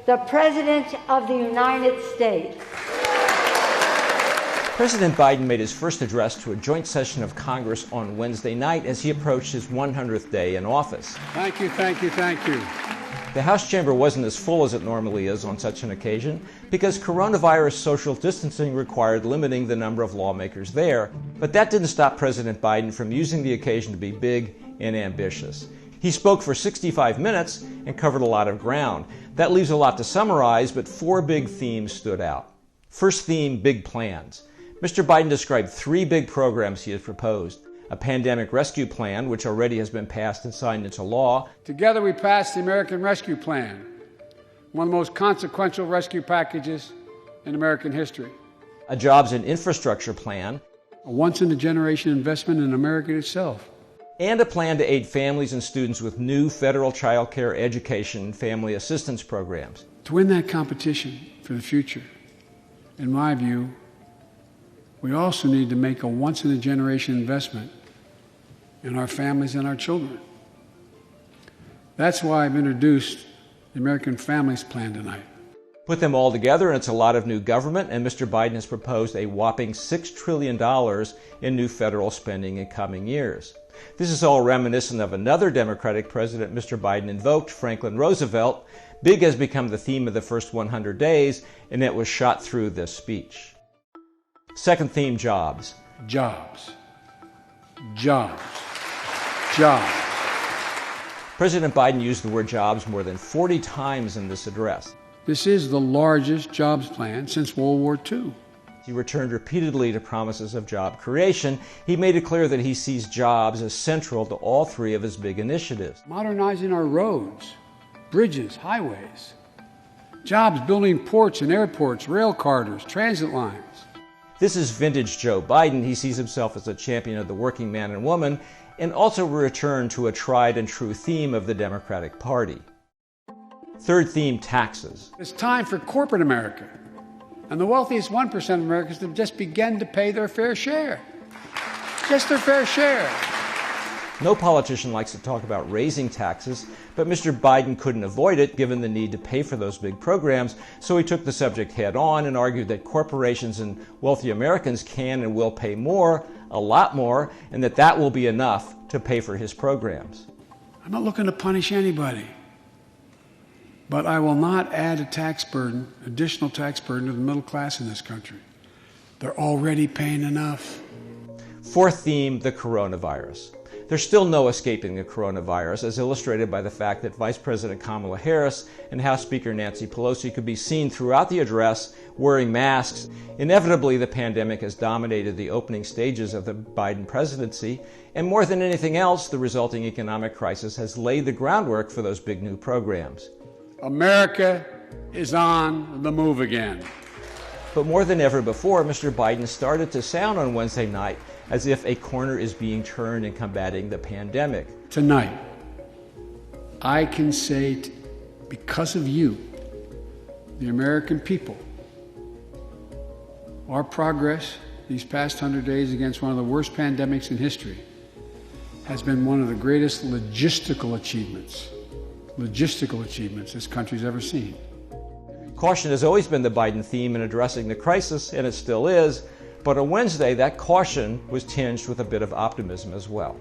the President of the United States. President Biden made his first address to a joint session of Congress on Wednesday night as he approached his 100th day in office. Thank you, thank you, thank you. The House chamber wasn't as full as it normally is on such an occasion because coronavirus social distancing required limiting the number of lawmakers there. But that didn't stop President Biden from using the occasion to be big and ambitious. He spoke for 65 minutes and covered a lot of ground. That leaves a lot to summarize, but 4 big themes stood out. First theme, big plans. Mr. Biden described 3 big programs he has proposed. A pandemic rescue plan, which already has been passed and signed into law. Together we passed the American Rescue Plan, one of the most consequential rescue packages in American history. A jobs and infrastructure plan. A once-in-a-generation investment in America itself. And a plan to aid families and students with new federal child care, education, and family assistance programs. To win that competition for the future, in my view, we also need to make a once-in-a-generation investment in our families and our children. That's why I've introduced the American Families Plan tonight. Put them all together and it's a lot of new government, and Mr. Biden has proposed a whopping $6 trillion in new federal spending in coming years. This is all reminiscent of another Democratic president Mr. Biden invoked, Franklin Roosevelt. Big has become the theme of the first 100 days, and it was shot through this speech. Second theme, jobs. Jobs. Jobs. Jobs. President Biden used the word jobs more than 40 times in this address. This is the largest jobs plan since World War II. He returned repeatedly to promises of job creation. He made it clear that he sees jobs as central to all 3 of his big initiatives. Modernizing our roads, bridges, highways. Jobs building ports and airports, rail corridors, transit lines. This is vintage Joe Biden. He sees himself as a champion of the working man and woman, and also a return to a tried and true theme of the Democratic Party. Third theme, taxes. It's time for corporate America and the wealthiest 1% of Americans to just begin to pay their fair share. Just their fair share. No politician likes to talk about raising taxes, but Mr. Biden couldn't avoid it given the need to pay for those big programs, so he took the subject head on and argued that corporations and wealthy Americans can and will pay more, a lot more, and that will be enough to pay for his programs. I'm not looking to punish anybody, but I will not add a tax burden, additional tax burden to the middle class in this country. They're already paying enough. Fourth theme, the coronavirus. There's still no escaping the coronavirus, as illustrated by the fact that Vice President Kamala Harris and House Speaker Nancy Pelosi could be seen throughout the address wearing masks. Inevitably, the pandemic has dominated the opening stages of the Biden presidency, and more than anything else, the resulting economic crisis has laid the groundwork for those big new programs. America is on the move again. But more than ever before, Mr. Biden started to sound on Wednesday night as if a corner is being turned in combating the pandemic. Tonight, I can say, because of you, the American people, our progress these past 100 days against one of the worst pandemics in history has been one of the greatest logistical achievements this country's ever seen. Caution has always been the Biden theme in addressing the crisis, and it still is, but on Wednesday, that caution was tinged with a bit of optimism as well.